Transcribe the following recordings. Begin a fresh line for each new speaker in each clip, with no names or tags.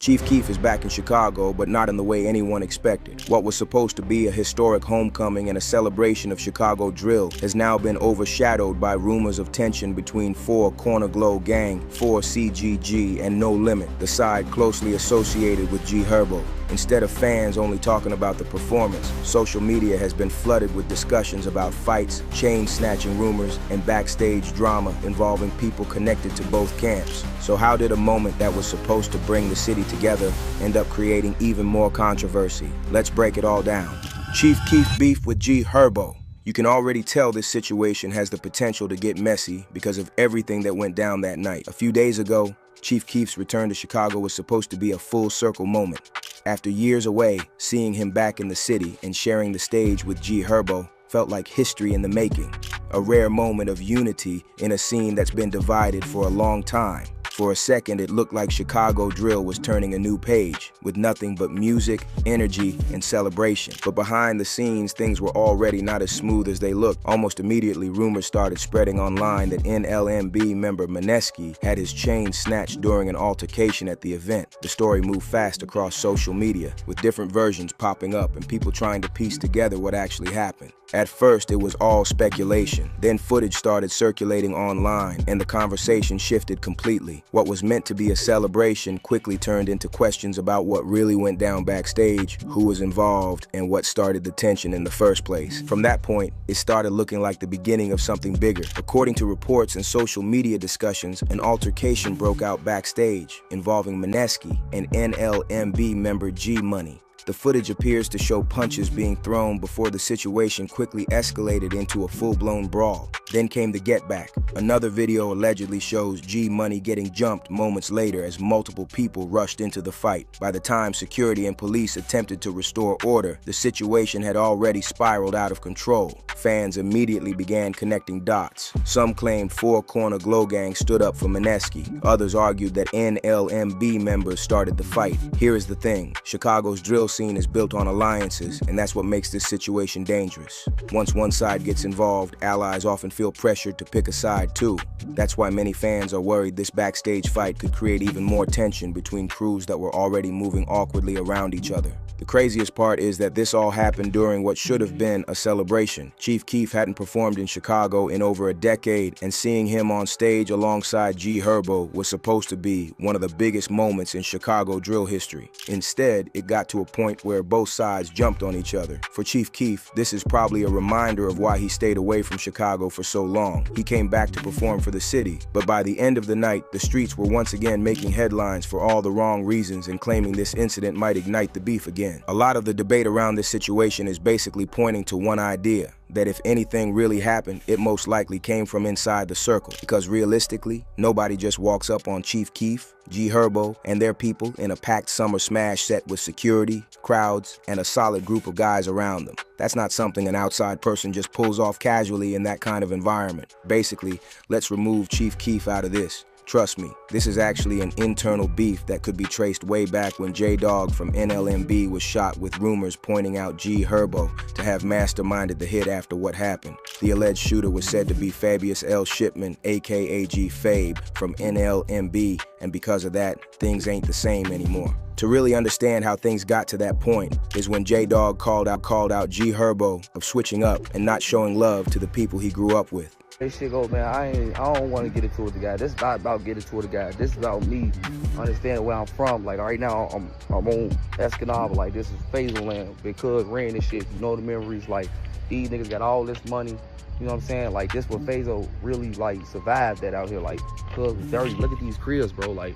Chief Keef is back in Chicago, but not in the way anyone expected. What was supposed to be a historic homecoming and a celebration of Chicago drill has now been overshadowed by rumors of tension between 4 Corner Glow Gang, 4 CGG, and No Limit, the side closely associated with G Herbo. Instead of fans only talking about the performance, social media has been flooded with discussions about fights, chain-snatching rumors, and backstage drama involving people connected to both camps. So how did a moment that was supposed to bring the city together end up creating even more controversy? Let's break it all down. Chief Keef beef with G Herbo. You can already tell this situation has the potential to get messy because of everything that went down that night. A few days ago, Chief Keef's return to Chicago was supposed to be a full circle moment. After years away, seeing him back in the city and sharing the stage with G Herbo felt like history in the making. A rare moment of unity in a scene that's been divided for a long time. For a second, it looked like Chicago drill was turning a new page, with nothing but music, energy, and celebration. But behind the scenes, things were already not as smooth as they looked. Almost immediately, rumors started spreading online that NLMB member Mineski had his chain snatched during an altercation at the event. The story moved fast across social media, with different versions popping up and people trying to piece together what actually happened. At first, it was all speculation. Then footage started circulating online, and the conversation shifted completely. What was meant to be a celebration quickly turned into questions about what really went down backstage, who was involved, and what started the tension in the first place. From that point, it started looking like the beginning of something bigger. According to reports and social media discussions, an altercation broke out backstage involving Mineski and NLMB member G Money. The footage appears to show punches being thrown before the situation quickly escalated into a full-blown brawl. Then came the get back. Another video allegedly shows G Money getting jumped moments later as multiple people rushed into the fight. By the time security and police attempted to restore order, the situation had already spiraled out of control. Fans immediately began connecting dots. Some claimed 4 Corner Glow Gang stood up for Mineski. Others argued that NLMB members started the fight. Here is the thing. Chicago's drill scene is built on alliances, and that's what makes this situation dangerous. Once one side gets involved, allies often feel pressured to pick a side too. That's why many fans are worried this backstage fight could create even more tension between crews that were already moving awkwardly around each other. The craziest part is that this all happened during what should have been a celebration. Chief Keef hadn't performed in Chicago in over a decade, and seeing him on stage alongside G Herbo was supposed to be one of the biggest moments in Chicago drill history. Instead, it got to a point where both sides jumped on each other. For Chief Keef, this is probably a reminder of why he stayed away from Chicago for so long. He came back to perform for the city, but by the end of the night, the streets were once again making headlines for all the wrong reasons and claiming this incident might ignite the beef again. A lot of the debate around this situation is basically pointing to one idea, that if anything really happened, it most likely came from inside the circle. Because realistically, nobody just walks up on Chief Keef, G Herbo, and their people in a packed summer smash set with security, crowds, and a solid group of guys around them. That's not something an outside person just pulls off casually in that kind of environment. Basically, let's remove Chief Keef out of this. Trust me, this is actually an internal beef that could be traced way back when J-Dog from NLMB was shot, with rumors pointing out G Herbo to have masterminded the hit after what happened. The alleged shooter was said to be Fabius L. Shipman, aka G Fabe, from NLMB, and because of that, things ain't the same anymore. To really understand how things got to that point is when J-Dog called out G Herbo of switching up and not showing love to the people he grew up with.
This shit go, man, I don't want to get into it with the guy. This is not about getting to it with the guy. This is about me understanding where I'm from. Like, right now, I'm on Escanaba. Like, this is Faisal land. Because ran this shit, you know the memories. Like, these niggas got all this money. You know what I'm saying? Like, this what Faisal really, like, survived that out here. Like, cuz dirty. Look at these cribs, bro. Like,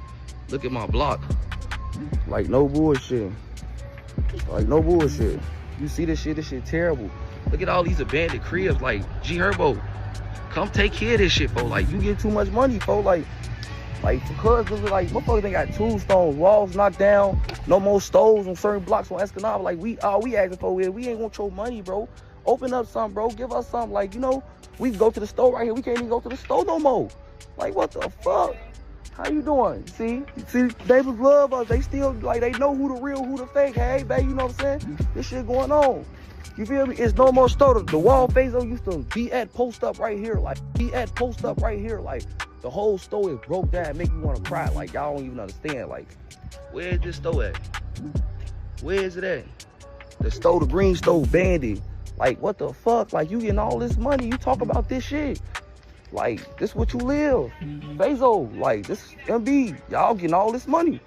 look at my block. Like, no bullshit. Like, no bullshit. You see this shit terrible. Look at all these abandoned cribs. Like, G Herbo, come take care of this shit, folks. Like, you get too much money, folks. Like, because motherfuckers, they got tombstones, walls knocked down, no more stoves on certain blocks on Escanaba. Like, all we asking for is, we ain't want your money, bro. Open up something, bro. Give us something. Like, you know, we can go to the store right here. We can't even go to the store no more. Like, what the fuck? How you doing? See, neighbors love us. They still, like, they know who the real, who the fake. Hey, babe, you know what I'm saying? This shit going on. You feel me? It's no more store. The wall Fazo used to be at post up right here. Like, the whole store is broke down, make you want to cry. Like, y'all don't even understand. Like, where's this store at? Where is it at? The store, the green store, bandit. Like, what the fuck? Like, you getting all this money, you talk about this shit. Like, this what you live. Fazo, like, this MB, y'all getting all this money.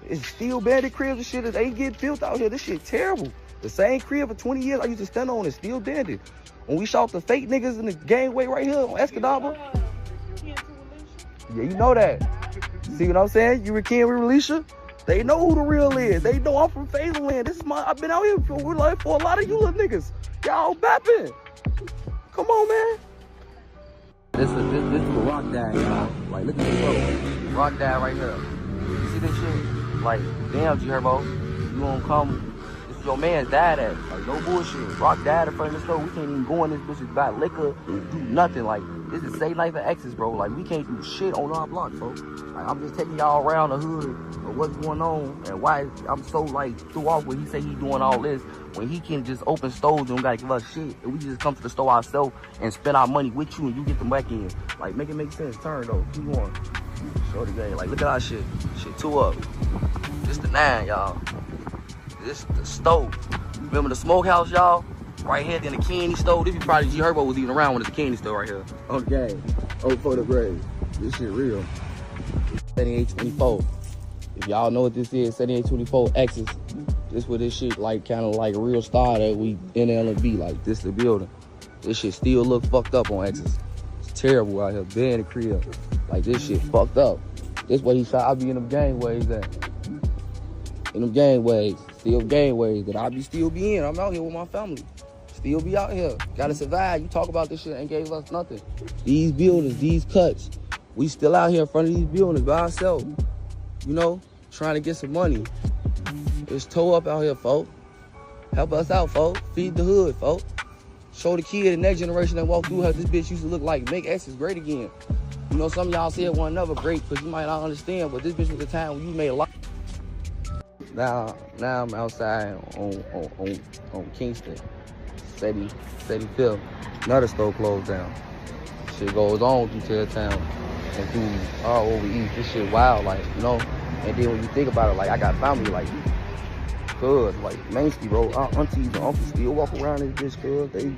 It's still bandit cribs and shit that ain't get built out here. This shit terrible. The same crib for 20 years I used to stand on is still bandit. When we shot the fake niggas in the gangway right here on Escanaba. Yeah, you know that. See what I'm saying? You Ken with Relisha? They know who the real is. They know I'm from Fazo Land. This is I've been out here for a lot of you little niggas. Y'all bapping. Come on, man. This is a rock dad, y'all. Like, look at this road. Rock dad right here. You see this shit? Like, damn, G Herbo. You won't come. This is your man's dad at. Like, no bullshit. Rock dad in front of the store. We can't even go in this bitch and buy liquor and do nothing. Like, this is Say Life and Exes, bro. Like, we can't do shit on our block, bro. Like, I'm just taking y'all around the hood of what's going on and why I'm so, like, threw off when he say he doing all this, when he can just open stores and don't gotta give us shit, and we just come to the store ourselves and spend our money with you and you get them back in. Like, make it make sense. Turn, though. Keep going. Show the game. Like, look at our shit. Shit 2 up. This the 9, y'all. This the stove. Remember the smokehouse, y'all? Right here, then the candy store. This be probably G Herbo was even around when it's a candy store right here. Okay. Oh, for the grave. This shit real. 7824. If y'all know what this is, 7824 X's. This where this shit like kind of like real star that we NLB. Like, this the building. This shit still look fucked up on X's. It's terrible out here. Been in the crib. Like, this shit fucked up. This way he shot. I be in them gangways at. In them gangways. Still gangways that I be still be in. I'm out here with my family. Still be out here. Gotta survive. You talk about this shit and gave us nothing. These buildings, these cuts. We still out here in front of these buildings by ourselves. You know, trying to get some money. It's toe up out here, folks. Help us out, folks. Feed the hood, folks. Show the kid, the next generation that walk through her, this bitch used to look like make X's great again. You know, some of y'all said one another great because you might not understand, but this bitch was the time when you made a lot. Now I'm outside on Kingston. 75th. Another store closed down. Shit goes on through Tailtown and through all over East. This shit wild, like, you know. And then when you think about it, like, I got family, like, cuz, like, Main Street, bro. Our aunties and uncles still walk around this bitch, cuz they,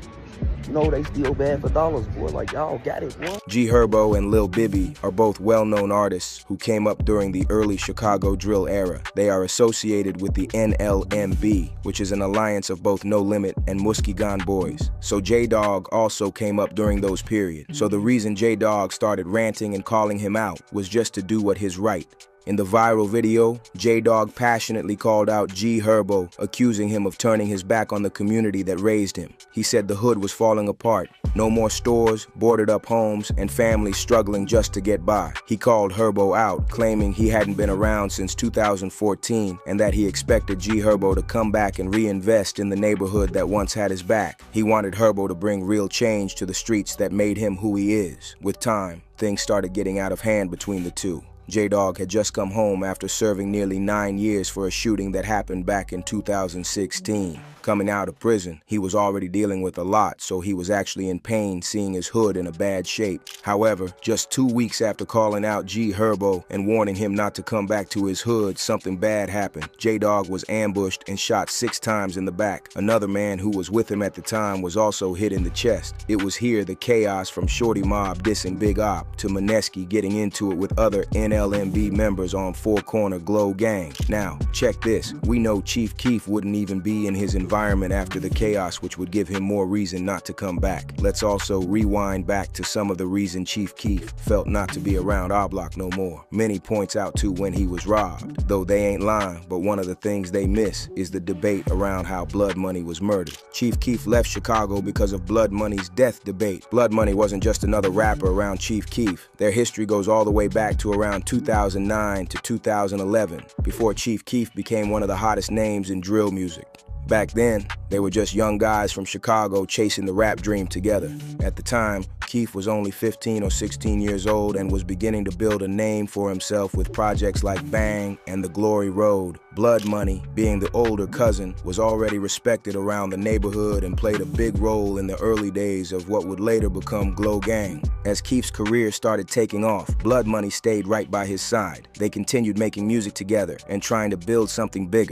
you know, they still bad for dollars, boy. Like, y'all got it, boy.
G Herbo and Lil Bibby are both well-known artists who came up during the early Chicago drill era. They are associated with the NLMB, which is an alliance of both No Limit and Muskegon Boys. So J-Dog also came up during those periods. So the reason J-Dog started ranting and calling him out was just to do what is right. In the viral video, J-Dog passionately called out G Herbo, accusing him of turning his back on the community that raised him. He said the hood was falling apart, no more stores, boarded up homes, and families struggling just to get by. He called Herbo out, claiming he hadn't been around since 2014 and that he expected G Herbo to come back and reinvest in the neighborhood that once had his back. He wanted Herbo to bring real change to the streets that made him who he is. With time, things started getting out of hand between the two. J-Dog had just come home after serving nearly 9 years for a shooting that happened back in 2016. Coming out of prison, he was already dealing with a lot, so he was actually in pain seeing his hood in a bad shape. However, just 2 weeks after calling out G Herbo and warning him not to come back to his hood, something bad happened. J-Dog was ambushed and shot 6 times in the back. Another man who was with him at the time was also hit in the chest. It was here the chaos from Shorty Mob dissing Big Op to Mineski getting into it with other NLMB members on Four Corner Glow Gang. Now, check this. We know Chief Keef wouldn't even be in his environment after the chaos, which would give him more reason not to come back. Let's also rewind back to some of the reason Chief Keef felt not to be around our block no more. Many points out to when he was robbed, though they ain't lying, but one of the things they miss is the debate around how Blood Money was murdered. Chief Keef left Chicago because of Blood Money's death debate. Blood Money wasn't just another rapper around Chief Keef. Their history goes all the way back to around 2009 to 2011, before Chief Keef became one of the hottest names in drill music. Back then, they were just young guys from Chicago chasing the rap dream together. At the time, Keef was only 15 or 16 years old and was beginning to build a name for himself with projects like Bang and The Glory Road. Blood Money, being the older cousin, was already respected around the neighborhood and played a big role in the early days of what would later become Glow Gang. As Keef's career started taking off, Blood Money stayed right by his side. They continued making music together and trying to build something bigger.